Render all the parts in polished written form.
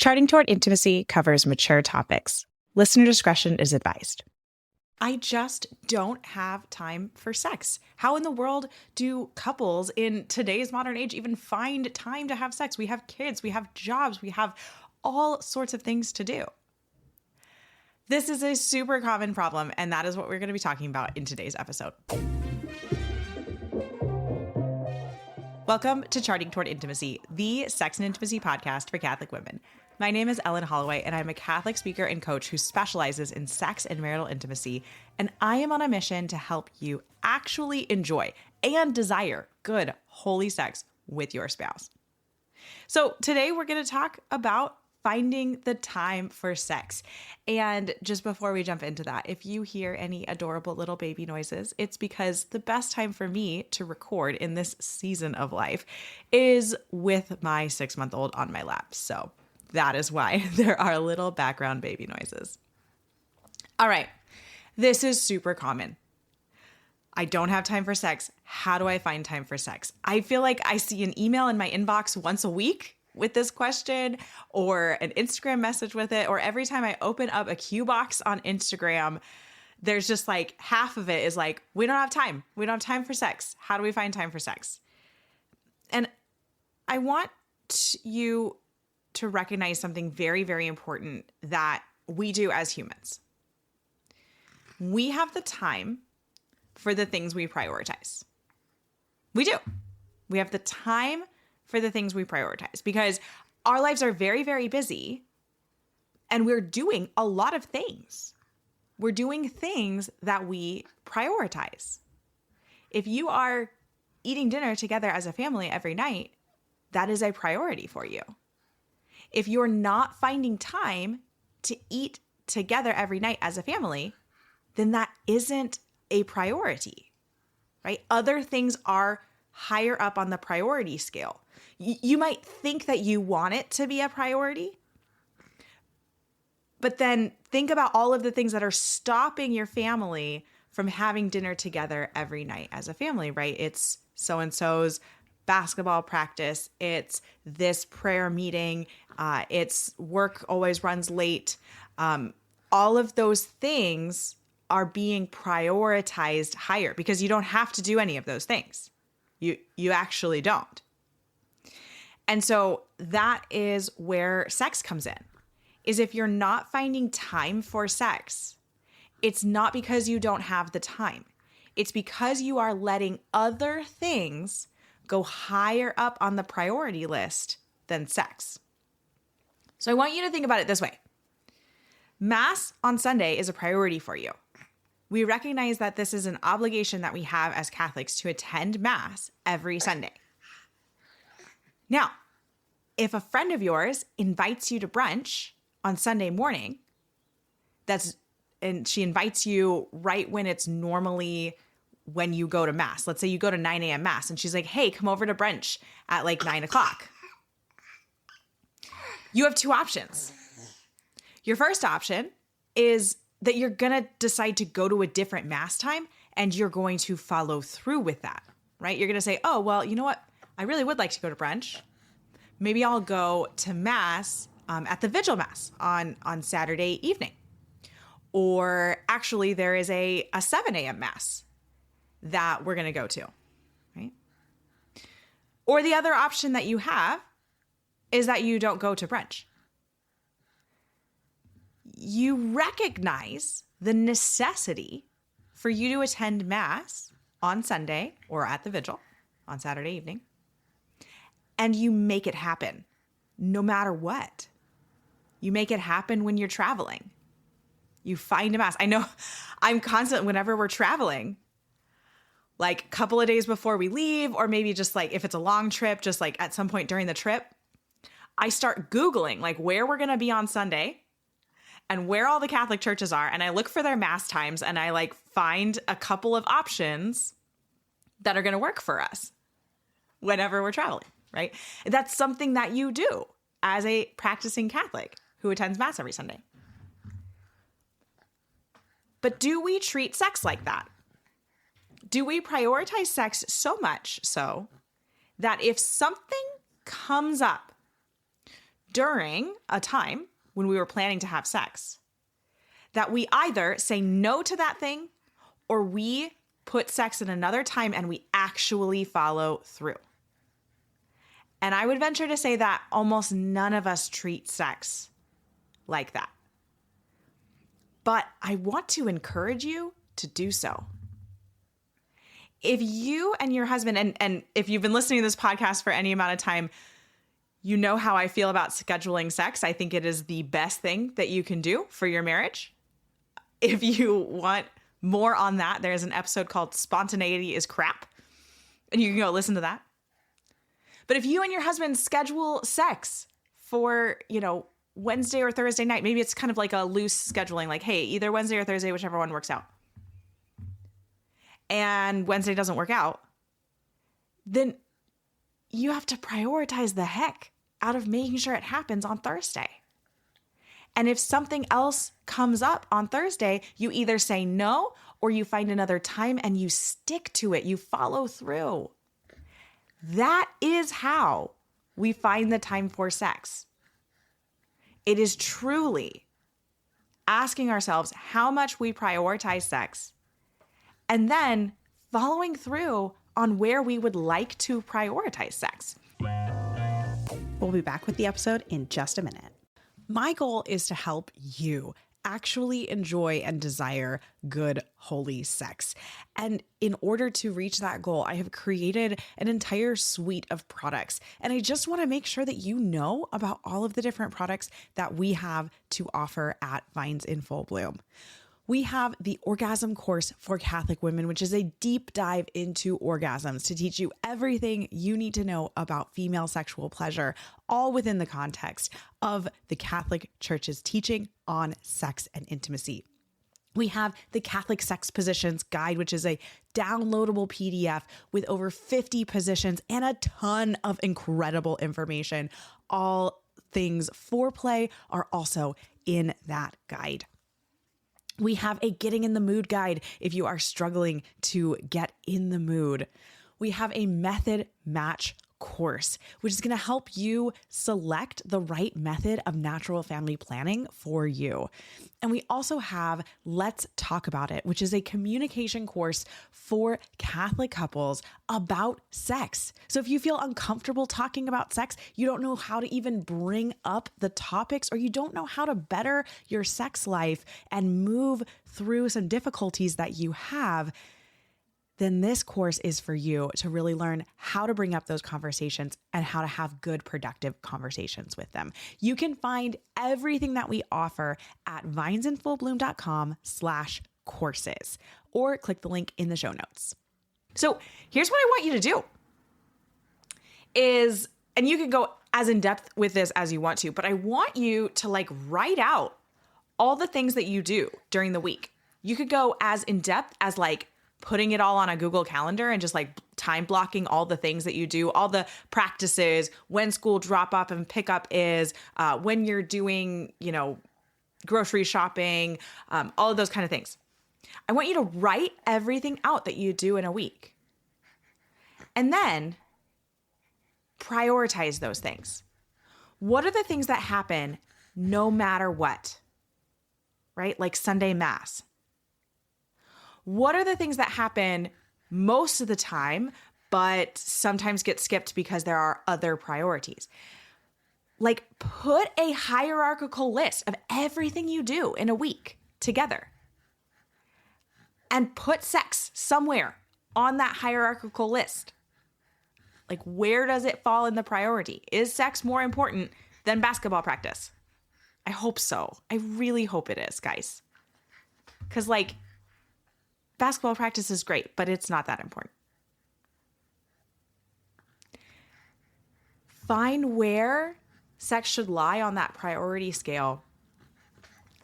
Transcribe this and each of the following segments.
Charting Toward Intimacy covers mature topics. Listener discretion is advised. I just don't have time for sex. How in the world do couples in today's modern age even find time to have sex? We have kids, we have jobs, we have all sorts of things to do. This is a super common problem, and that is what we're going to be talking about in today's episode. Welcome to Charting Toward Intimacy, the sex and intimacy podcast for Catholic women. My name is Ellen Holloway, and I'm a Catholic speaker and coach who specializes in sex and marital intimacy, and I am on a mission to help you actually enjoy and desire good, holy sex with your spouse. So today we're going to talk about finding the time for sex. And just before we jump into that, if you hear any adorable little baby noises, it's because the best time for me to record in this season of life is with my 6-month-old on my lap. So that is why there are little background baby noises. All right, this is super common. I don't have time for sex. How do I find time for sex? I feel like I see an email in my inbox once a week with this question, or an Instagram message with it, or every time I open up a Q box on Instagram, there's just like half of it is like, we don't have time. We don't have time for sex. How do we find time for sex? And I want you to recognize something very, very important that we do as humans. We have the time for the things we prioritize. We do. We have the time for the things we prioritize because our lives are very, very busy and we're doing a lot of things. We're doing things that we prioritize. If you are eating dinner together as a family every night, that is a priority for you. If you're not finding time to eat together every night as a family, then that isn't a priority, right? Other things are higher up on the priority scale. You might think that you want it to be a priority, but then think about all of the things that are stopping your family from having dinner together every night as a family, right? It's so-and-so's basketball practice. It's this prayer meeting. It's work always runs late. All of those things are being prioritized higher because you don't have to do any of those things. You actually don't. And so that is where sex comes in, is if you're not finding time for sex, it's not because you don't have the time. It's because you are letting other things go higher up on the priority list than sex. So I want you to think about it this way. Mass on Sunday is a priority for you. We recognize that this is an obligation that we have as Catholics to attend Mass every Sunday. Now, if a friend of yours invites you to brunch on Sunday morning, and she invites you right when it's normally when you go to Mass. Let's say you go to 9 a.m. Mass and she's like, hey, come over to brunch at like 9 o'clock. You have two options. Your first option is that you're going to decide to go to a different Mass time and you're going to follow through with that, right? You're going to say, oh, well, you know what? I really would like to go to brunch. Maybe I'll go to Mass at the Vigil Mass on Saturday evening. Or actually, there is a 7 a.m. Mass that we're going to go to, right? Or the other option that you have is that you don't go to brunch. You recognize the necessity for you to attend Mass on Sunday or at the Vigil on Saturday evening, and you make it happen no matter what. You make it happen when you're traveling. You find a Mass. I know I'm constant whenever we're traveling, like a couple of days before we leave, or maybe just like if it's a long trip, just like at some point during the trip, I start Googling like where we're going to be on Sunday and where all the Catholic churches are. And I look for their Mass times and I like find a couple of options that are going to work for us whenever we're traveling, right? That's something that you do as a practicing Catholic who attends Mass every Sunday. But do we treat sex like that? Do we prioritize sex so much so that if something comes up during a time when we were planning to have sex that we either say no to that thing or we put sex in another time and we actually follow through. And I would venture to say that almost none of us treat sex like that. But I want to encourage you to do so. If you and your husband, and if you've been listening to this podcast for any amount of time, you know how I feel about scheduling sex. I think it is the best thing that you can do for your marriage. If you want more on that, there's an episode called Spontaneity is Crap, and you can go listen to that. But if you and your husband schedule sex for, Wednesday or Thursday night, maybe it's kind of like a loose scheduling, like, hey, either Wednesday or Thursday, whichever one works out. And Wednesday doesn't work out, then you have to prioritize the heck out of making sure it happens on Thursday. And if something else comes up on Thursday, you either say no or you find another time and you stick to it. You follow through. That is how we find the time for sex. It is truly asking ourselves how much we prioritize sex and then following through on where we would like to prioritize sex. We'll be back with the episode in just a minute. My goal is to help you actually enjoy and desire good, holy sex. And in order to reach that goal, I have created an entire suite of products. And I just want to make sure that you know about all of the different products that we have to offer at Vines in Full Bloom. We have the Orgasm Course for Catholic Women, which is a deep dive into orgasms to teach you everything you need to know about female sexual pleasure, all within the context of the Catholic Church's teaching on sex and intimacy. We have the Catholic Sex Positions Guide, which is a downloadable PDF with over 50 positions and a ton of incredible information. All things foreplay are also in that guide. We have a Getting in the Mood guide if you are struggling to get in the mood. We have a method match course, which is going to help you select the right method of natural family planning for you. And we also have Let's Talk About It, which is a communication course for Catholic couples about sex. So if you feel uncomfortable talking about sex, you don't know how to even bring up the topics, or you don't know how to better your sex life and move through some difficulties that you have, then this course is for you to really learn how to bring up those conversations and how to have good, productive conversations with them. You can find everything that we offer at vinesinfullbloom.com/courses, or click the link in the show notes. So here's what I want you to do is, and you can go as in depth with this as you want to, but I want you to write out all the things that you do during the week. You could go as in depth as putting it all on a Google Calendar and just time blocking all the things that you do, all the practices, when school drop off and pick up is, when you're doing, grocery shopping, all of those kind of things. I want you to write everything out that you do in a week. And then prioritize those things. What are the things that happen no matter what? Right? Like Sunday Mass. What are the things that happen most of the time, but sometimes get skipped because there are other priorities? Put a hierarchical list of everything you do in a week together and put sex somewhere on that hierarchical list. Where does it fall in the priority? Is sex more important than basketball practice? I hope so. I really hope it is, guys. Because basketball practice is great, but it's not that important. Find where sex should lie on that priority scale,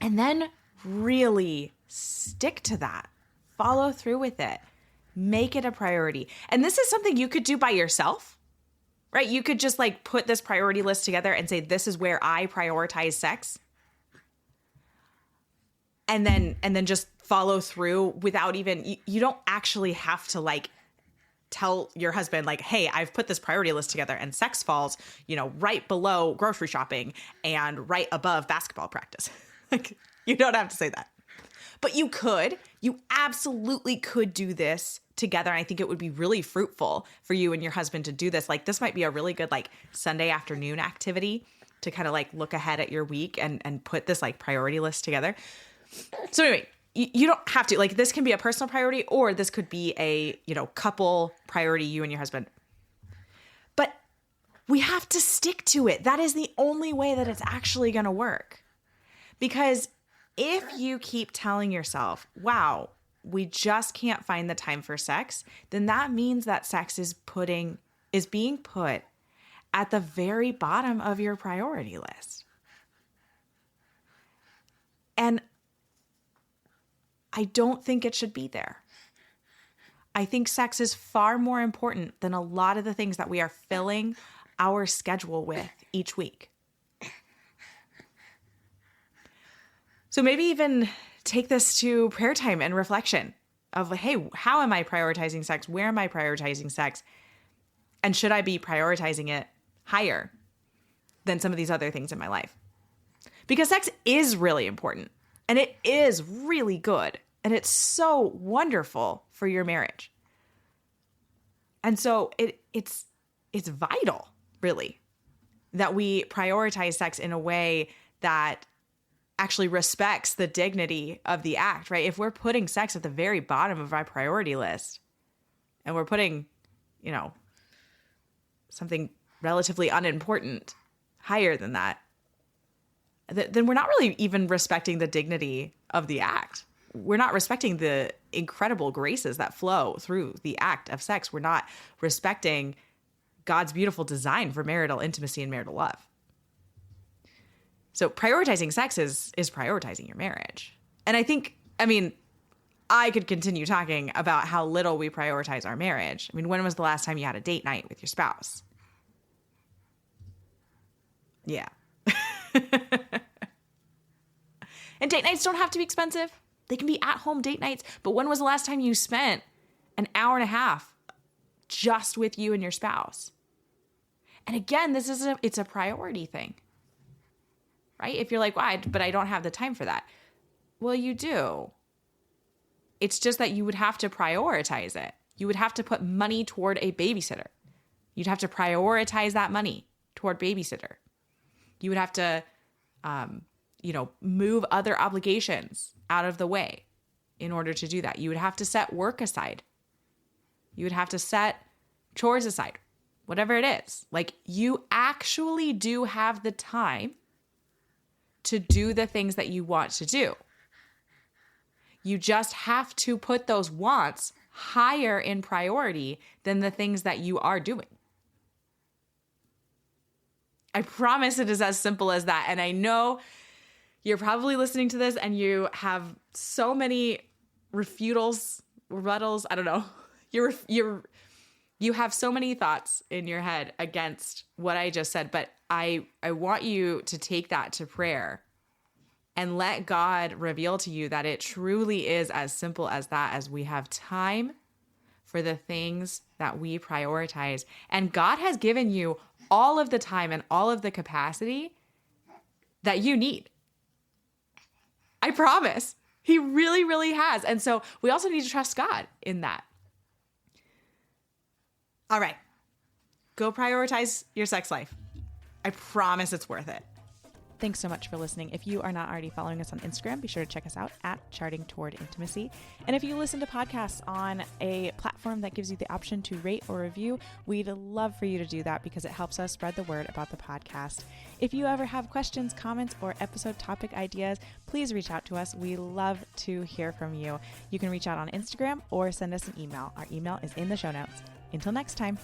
and then really stick to that. Follow through with it. Make it a priority. And this is something you could do by yourself, right? You could just put this priority list together and say, this is where I prioritize sex. And then just follow through without even, you don't actually have to tell your husband like, hey, I've put this priority list together and sex falls, right below grocery shopping and right above basketball practice. Like, you don't have to say that. But you absolutely could do this together. And I think it would be really fruitful for you and your husband to do this. Like, this might be a really good like Sunday afternoon activity to kind of like look ahead at your week and put this like priority list together. So anyway, you don't have to, like, this can be a personal priority, or this could be a, couple priority, you and your husband. But we have to stick to it. That is the only way that it's actually going to work. Because if you keep telling yourself, wow, we just can't find the time for sex, then that means that sex is being put at the very bottom of your priority list. And I don't think it should be there. I think sex is far more important than a lot of the things that we are filling our schedule with each week. So maybe even take this to prayer time and reflection of, hey, how am I prioritizing sex? Where am I prioritizing sex? And should I be prioritizing it higher than some of these other things in my life? Because sex is really important, and it is really good, and it's so wonderful for your marriage. And so it's vital, really, that we prioritize sex in a way that actually respects the dignity of the act, right? If we're putting sex at the very bottom of our priority list, and we're putting, something relatively unimportant higher than that, then we're not really even respecting the dignity of the act. We're not respecting the incredible graces that flow through the act of sex. We're not respecting God's beautiful design for marital intimacy and marital love. So prioritizing sex is prioritizing your marriage. And I could continue talking about how little we prioritize our marriage. When was the last time you had a date night with your spouse? Yeah. And date nights don't have to be expensive. They can be at-home date nights. But when was the last time you spent an hour and a half just with you and your spouse? And again, it's a priority thing. Right? If you're like, why? But I don't have the time for that. Well, you do. It's just that you would have to prioritize it. You would have to put money toward a babysitter. You'd have to prioritize that money toward babysitter. You would have to, move other obligations out of the way in order to do that. You would have to set work aside. You would have to set chores aside, whatever it is. Like, you actually do have the time to do the things that you want to do. You just have to put those wants higher in priority than the things that you are doing. I promise it is as simple as that. And I know you're probably listening to this and you have so many rebuttals, I don't know. You have so many thoughts in your head against what I just said, but I want you to take that to prayer and let God reveal to you that it truly is as simple as that, as we have time for the things that we prioritize. And God has given you all of the time and all of the capacity that you need. I promise. He really, really has. And so we also need to trust God in that. All right. Go prioritize your sex life. I promise it's worth it. Thanks so much for listening. If you are not already following us on Instagram, be sure to check us out at Charting Toward Intimacy. And if you listen to podcasts on a platform that gives you the option to rate or review, we'd love for you to do that because it helps us spread the word about the podcast. If you ever have questions, comments, or episode topic ideas, please reach out to us. We love to hear from you. You can reach out on Instagram or send us an email. Our email is in the show notes. Until next time.